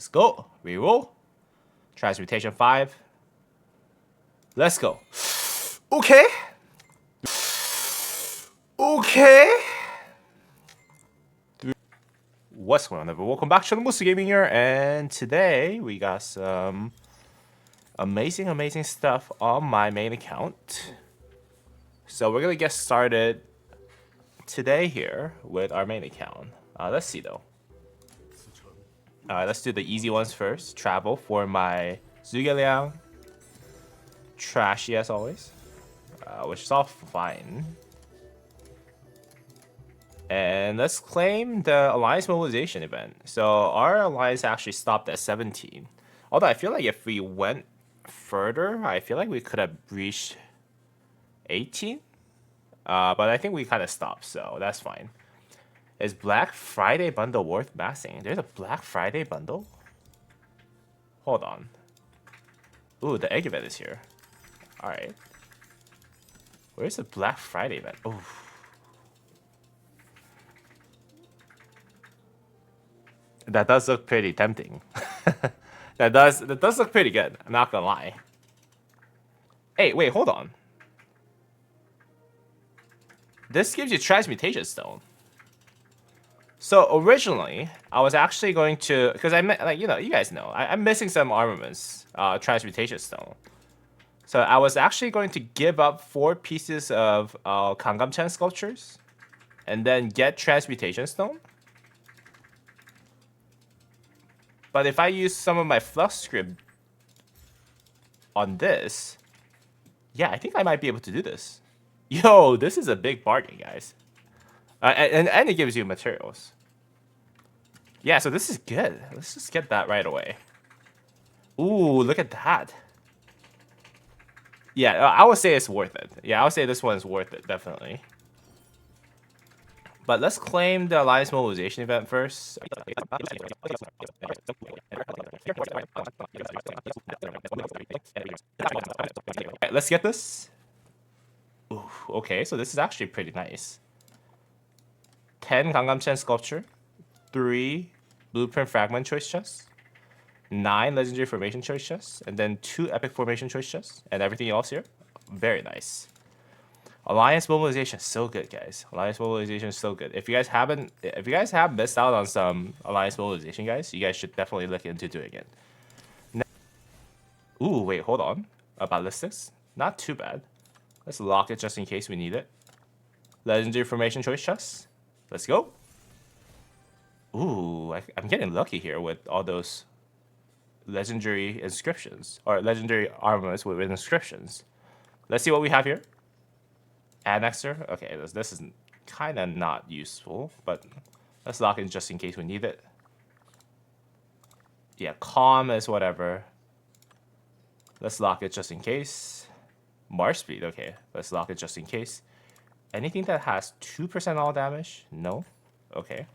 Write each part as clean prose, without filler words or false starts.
Let's go. Reroll. Transmutation 5. Let's go. Okay. Okay. What's going on, everyone? Welcome back to the Musa Gaming here, and today we got some amazing stuff on my main account. So we're gonna get started today here with our main account. Let's see though. Let's do the easy ones first. Travel for my Zhuge trashy as always, which is all fine. And let's claim the Alliance Mobilization event. So our Alliance actually stopped at 17. Although I feel like if we went further, I feel like we could have reached 18. But I think we kind of stopped, so that's fine. Is Black Friday bundle worth maxing? There's a Black Friday bundle? Hold on. Ooh, the egg event is here. Alright. Where's the Black Friday event? Ooh. That does look pretty tempting. that does look pretty good. I'm not gonna lie. Hey, wait, hold on. This gives you transmutation stone. So originally, I was actually going to, because I meant, like, you know, you guys know, I'm missing some armaments, transmutation stone. So I was actually going to give up 4 pieces of Kangamchan sculptures, and then get transmutation stone. But if I use some of my flux script on this, yeah, I think I might be able to do this. Yo, this is a big bargain, guys. And it gives you materials. Yeah, so this is good. Let's just get that right away. Ooh, look at that. Yeah, I would say it's worth it. Yeah, I would say this one is worth it, definitely. But let's claim the Alliance Mobilization event first. Right, let's get this. Ooh, okay, so this is actually pretty nice. 10 Gangnam-Chen sculpture, 3 blueprint fragment choice chests, 9 legendary formation choice chests, and then 2 epic formation choice chests, and everything else here. Very nice. Alliance mobilization is so good, guys. Alliance mobilization is so good. If you guys have missed out on some Alliance mobilization, guys, you guys should definitely look into doing it. Ooh, wait, hold on. Ballistics, not too bad. Let's lock it just in case we need it. Legendary formation choice chests. Let's go. Ooh, I'm getting lucky here with all those legendary inscriptions, or legendary armaments with inscriptions. Let's see what we have here. Annexer. Okay, this is kind of not useful, but let's lock it just in case we need it. Yeah, calm is whatever. Let's lock it just in case. March speed. Okay, let's lock it just in case. Anything that has 2% all damage? No. Okay,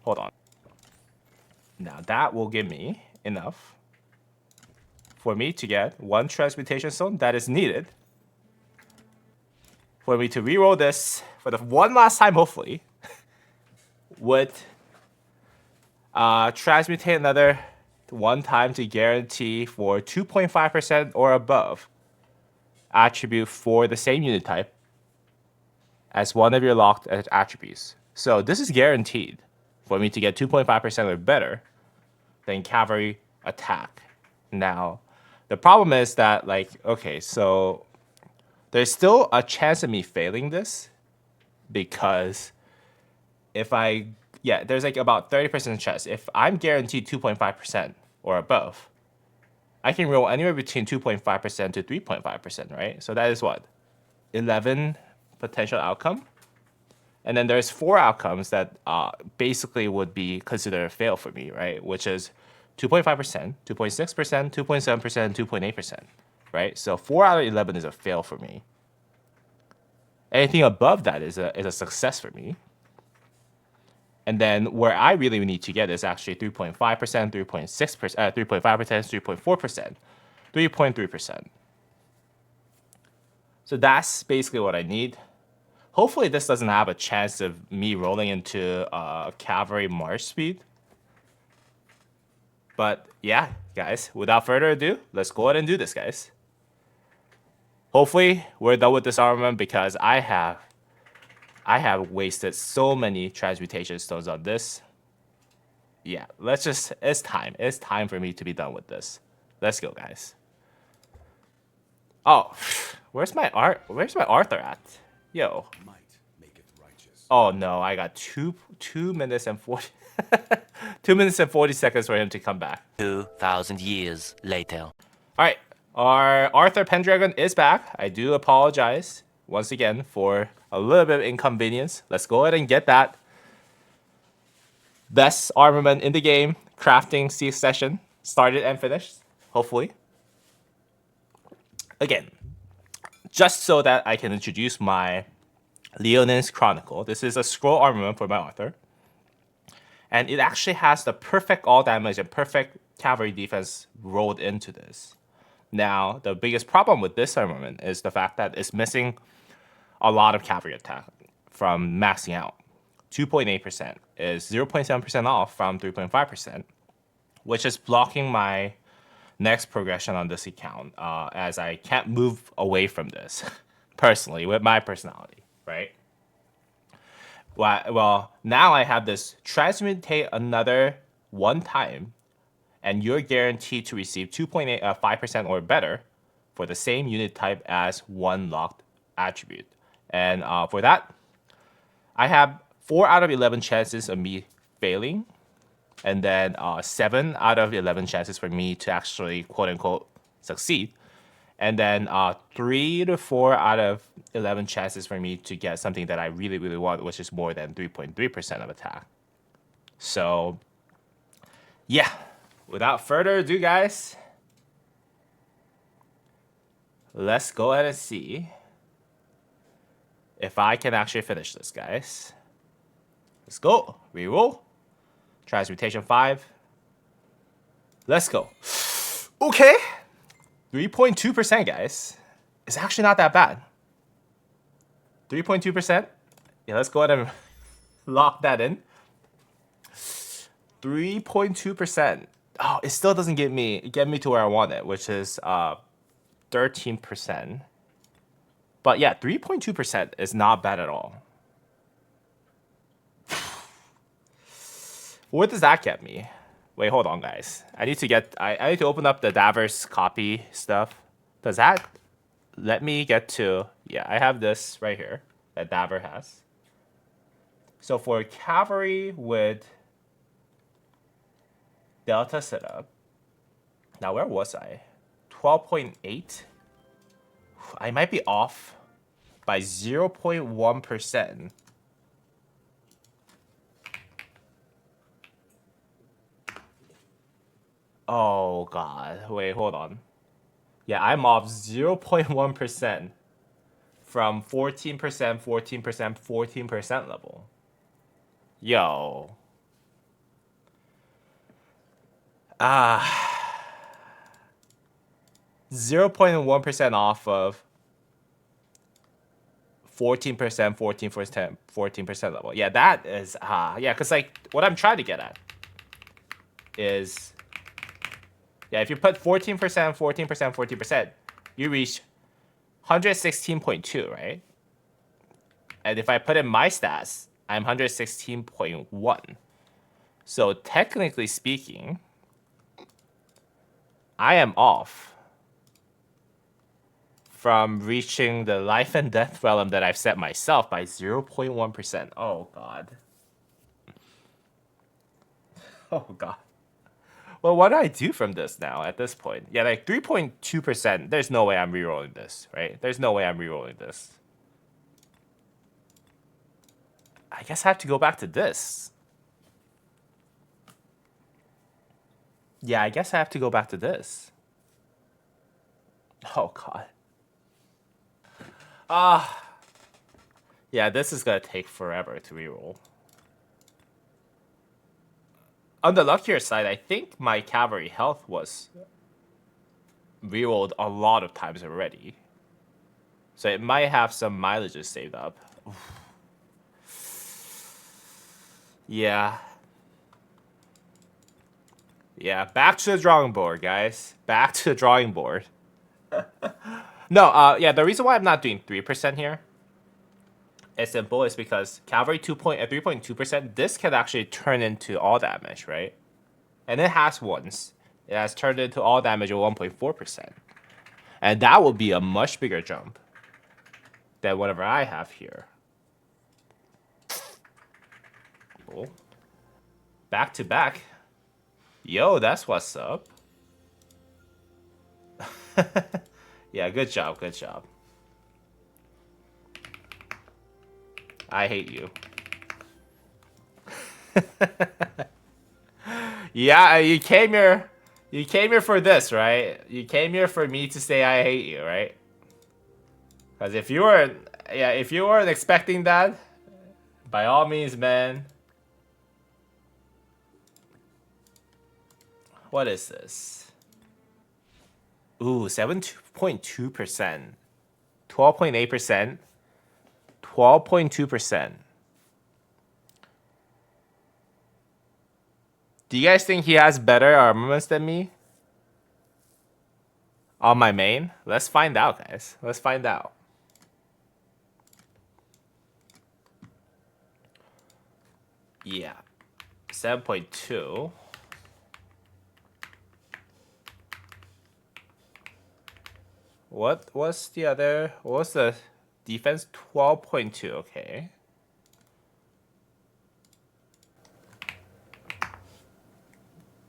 hold on. Now that will give me enough for me to get 1 transmutation stone that is needed for me to reroll this for the one last time, hopefully, with transmutate another 1 time to guarantee for 2.5% or above attribute for the same unit type as one of your locked attributes. So this is guaranteed for me to get 2.5% or better than cavalry attack. Now, the problem is that, like, okay, so there's still a chance of me failing this because if there's like about 30% chance. If I'm guaranteed 2.5% or above, I can roll anywhere between 2.5% to 3.5%, right? So that is what? 11 potential outcome. And then there's 4 outcomes that basically would be considered a fail for me, right? Which is 2.5%, 2.6%, 2.7%, 2.8%, right? So 4 out of 11 is a fail for me. Anything above that is a success for me. And then where I really need to get is actually 3.5%, 3.6%, 3.5%, 3.4%, 3.3%. So that's basically what I need. Hopefully this doesn't have a chance of me rolling into cavalry march speed. But yeah, guys, without further ado, let's go ahead and do this, guys. Hopefully, we're done with this armament because I have wasted so many transmutation stones on this. Yeah, it's time. It's time for me to be done with this. Let's go, guys. Oh, where's my Arthur at? Yo. Oh no, I got 2 minutes and 40 2 minutes and 40 seconds for him to come back. 2,000 years later. All right, our Arthur Pendragon is back. I do apologize once again for a little bit of inconvenience. Let's go ahead and get that best armament in the game crafting session started and finished, hopefully. Again, just so that I can introduce my Leonin's Chronicle. This is a scroll armament for my Arthur. And it actually has the perfect all damage and perfect cavalry defense rolled into this. Now, the biggest problem with this armament is the fact that it's missing a lot of cavalry attack from maxing out. 2.8% is 0.7% off from 3.5%, which is blocking my next progression on this account, as I can't move away from this personally with my personality, right? Well, now I have this transmutate another one time, and you're guaranteed to receive 2.5% or better for the same unit type as one locked attribute. And for that, I have 4 out of 11 chances of me failing, and then 7 out of 11 chances for me to actually quote unquote succeed, and then 3 to 4 out of 11 chances for me to get something that I really, really want, which is more than 3.3% of attack. So, yeah, without further ado, guys, let's go ahead and see if I can actually finish this, guys. Let's go. Reroll. Transmutation 5. Let's go. Okay. 3.2%, guys. It's actually not that bad. 3.2%. Yeah, let's go ahead and lock that in. 3.2%. Oh, it still doesn't get me to where I want it, which is 13%. But yeah, 3.2% is not bad at all. What does that get me? Wait, hold on, guys. I need to open up the Davers copy stuff. Does that let me get to... Yeah, I have this right here that Daver has. So for cavalry with Delta setup, now where was I? 12.8? I might be off by 0.1%. Oh, God. Wait, hold on. Yeah, I'm off 0.1% from 14%, 14%, 14% level. Yo. 0.1% off of 14%, 14%, 14% level. Yeah, that is... yeah, because, like, what I'm trying to get at is... Yeah, if you put 14%, 14%, 14%, you reach 116.2, right? And if I put in my stats, I'm 116.1. So technically speaking, I am off from reaching the life and death realm that I've set myself by 0.1%. Oh, God. Oh, God. Well, what do I do from this now at this point? Yeah, like 3.2%. There's no way I'm rerolling this, right? There's no way I'm rerolling this. I guess I have to go back to this. Yeah, I guess I have to go back to this. Oh, God. Yeah, this is going to take forever to reroll. On the luckier side, I think my cavalry health was rerolled a lot of times already. So it might have some mileages saved up. Yeah. Yeah, back to the drawing board, guys. Back to the drawing board. No, yeah, the reason why I'm not doing 3% here is simple. Is because cavalry 3.2%, this can actually turn into all damage, right? And it has once. It has turned into all damage of 1.4%. And that will be a much bigger jump than whatever I have here. Cool. Back to back. Yo, that's what's up. Yeah, good job, good job. I hate you. Yeah, you came here. You came here for this, right? You came here for me to say I hate you, right? Because if you weren't, yeah, if you weren't expecting that, by all means, man. What is this? Ooh, 7.2%, 12.8%, 12.2%. Do you guys think he has better armaments than me? On my main? Let's find out, guys. Let's find out. Yeah. 7.2. What was the other? What was the defense? 12.2. Okay.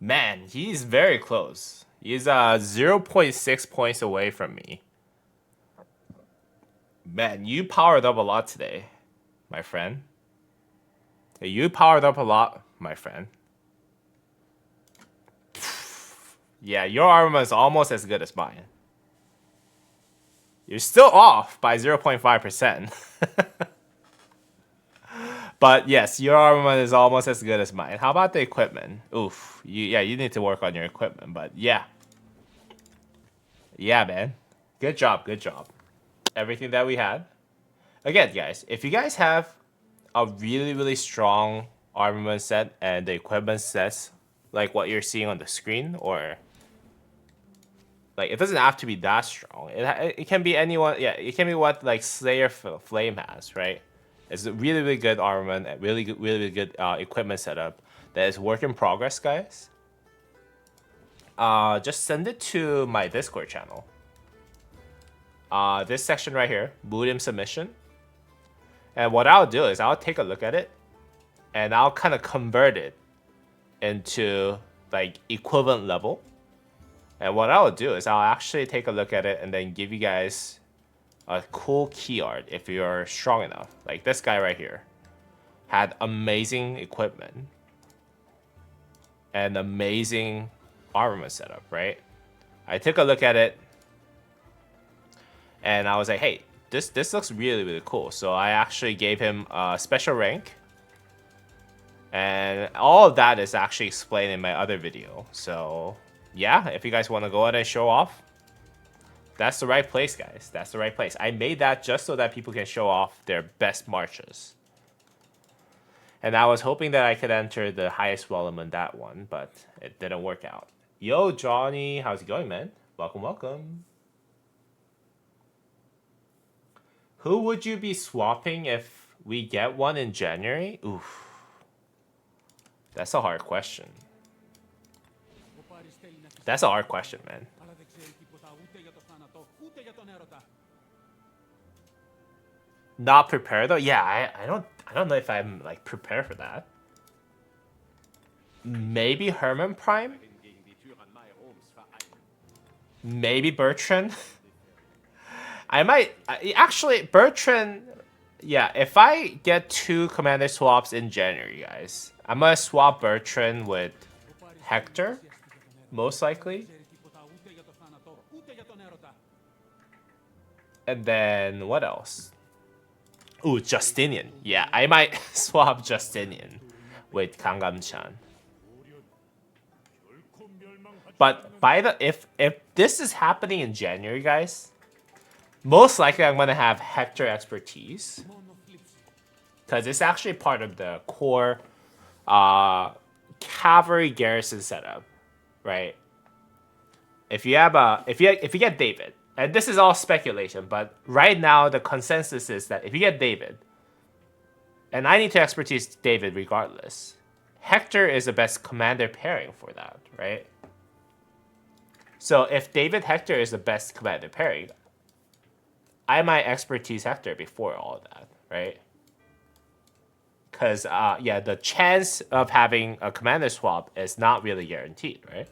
Man, he's very close. He's 0.6 points away from me. Man, you powered up a lot today, my friend. You powered up a lot, my friend. Yeah, your armor is almost as good as mine. You're still off by 0.5%. But yes, your armament is almost as good as mine. How about the equipment? Oof. Yeah, you need to work on your equipment, but yeah. Yeah, man. Good job, good job. Everything that we had. Again, guys, if you guys have a really, really strong armament set and the equipment sets like what you're seeing on the screen, or like it doesn't have to be that strong. It can be anyone. Yeah, it can be what like Slayer Flame has, right? It's a really, really good armament, really good equipment setup that is work in progress, guys. Just send it to my Discord channel. This section right here, Budim submission. And what I'll do is I'll take a look at it and I'll kind of convert it into like equivalent level. And what I'll do is I'll actually take a look at it and then give you guys a cool key art if you're strong enough. Like this guy right here had amazing equipment and amazing armament setup, right? I took a look at it and I was like, hey, this looks really, really cool. So I actually gave him a special rank. And all of that is actually explained in my other video. So yeah, if you guys want to go ahead and show off, that's the right place, guys. That's the right place. I made that just so that people can show off their best marches. And I was hoping that I could enter the highest realm in that one, but it didn't work out. Yo, Johnny, how's it going, man? Welcome, welcome. Who would you be swapping if we get one in January? Oof. That's a hard question. That's a hard question, man. Not prepared though? Yeah, I don't know if I'm like prepared for that. Maybe Herman Prime? Maybe Bertrand? I might actually Bertrand. Yeah, if I get 2 commander swaps in January, guys, I'm gonna swap Bertrand with Hector, most likely. And then what else? Ooh, Justinian. Yeah, I might swap Justinian with Kangam-chan. But by the if this is happening in January, guys, most likely I'm gonna have Hector expertise because it's actually part of the core cavalry garrison setup. right? If you get David, and this is all speculation, but right now the consensus is that if you get David, and I need to expertise David regardless, Hector is the best commander pairing for that, right? So if David Hector is the best commander pairing, I might expertise Hector before all of that, right? Because yeah, the chance of having a commander swap is not really guaranteed, right?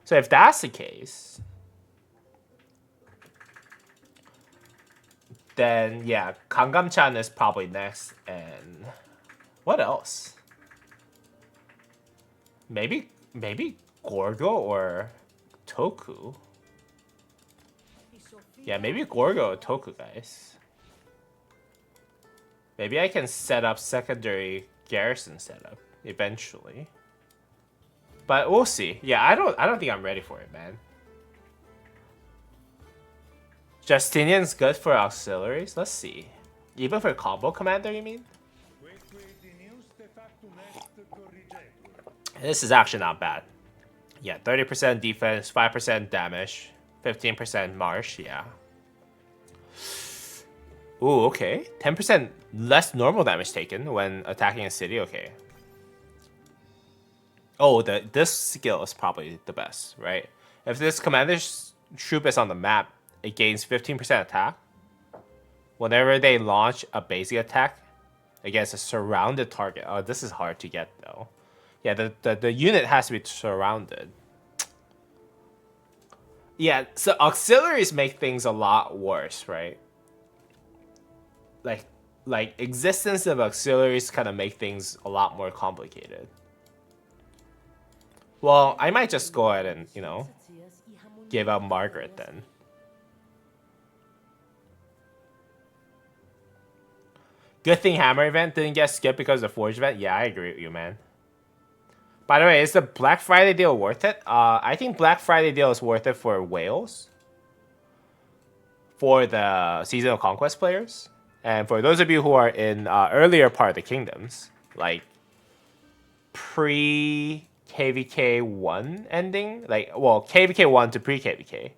So if that's the case, then yeah, Kangam-chan is probably next, and what else? Maybe Gorgo or Toku. Yeah, maybe Gorgo or Toku, guys. Maybe I can set up secondary garrison setup eventually. But we'll see. Yeah, I don't think I'm ready for it, man. Justinian's good for auxiliaries? Let's see. Even for combo commander, you mean? This is actually not bad. Yeah, 30% defense, 5% damage, 15% march, yeah. Ooh, okay. 10% less normal damage taken when attacking a city, okay. Oh, this skill is probably the best, right? If this commander's troop is on the map, it gains 15% attack. Whenever they launch a basic attack against a surrounded target. Oh, this is hard to get though. Yeah, the unit has to be surrounded. Yeah, so auxiliaries make things a lot worse, right? Like existence of auxiliaries kind of make things a lot more complicated. Well, I might just go ahead and, you know, give up Margaret then. Good thing Hammer event didn't get skipped because of the Forge event. Yeah, I agree with you, man. By the way, is the Black Friday deal worth it? I think Black Friday deal is worth it for Wales. For the Season of Conquest players. And for those of you who are in earlier part of the kingdoms, like pre-KVK 1 ending, like, well, KVK 1 to pre-KVK,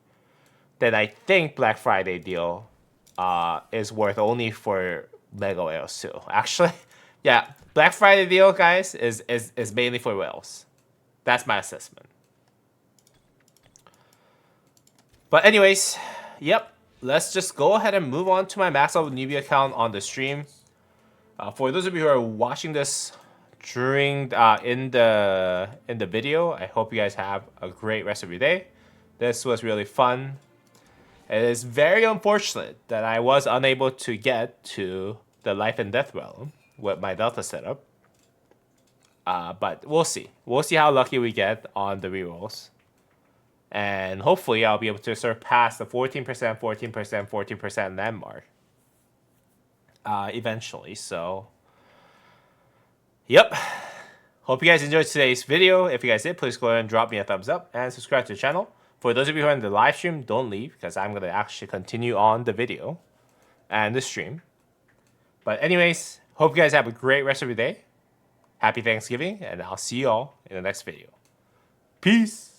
then I think Black Friday deal is worth only for Lego Wales too. Actually, yeah, Black Friday deal, guys, is mainly for Wales. That's my assessment. But anyways, yep. Let's just go ahead and move on to my Max Level Newbie account on the stream. For those of you who are watching this during in the video, I hope you guys have a great rest of your day. This was really fun. It is very unfortunate that I was unable to get to the Life and Death realm with my Delta setup. But we'll see. We'll see how lucky we get on the rerolls. And hopefully I'll be able to surpass the 14%, 14%, 14% landmark eventually. So, yep. Hope you guys enjoyed today's video. If you guys did, please go ahead and drop me a thumbs up and subscribe to the channel. For those of you who are in the live stream, don't leave because I'm going to actually continue on the video and the stream. But anyways, hope you guys have a great rest of your day. Happy Thanksgiving, and I'll see you all in the next video. Peace!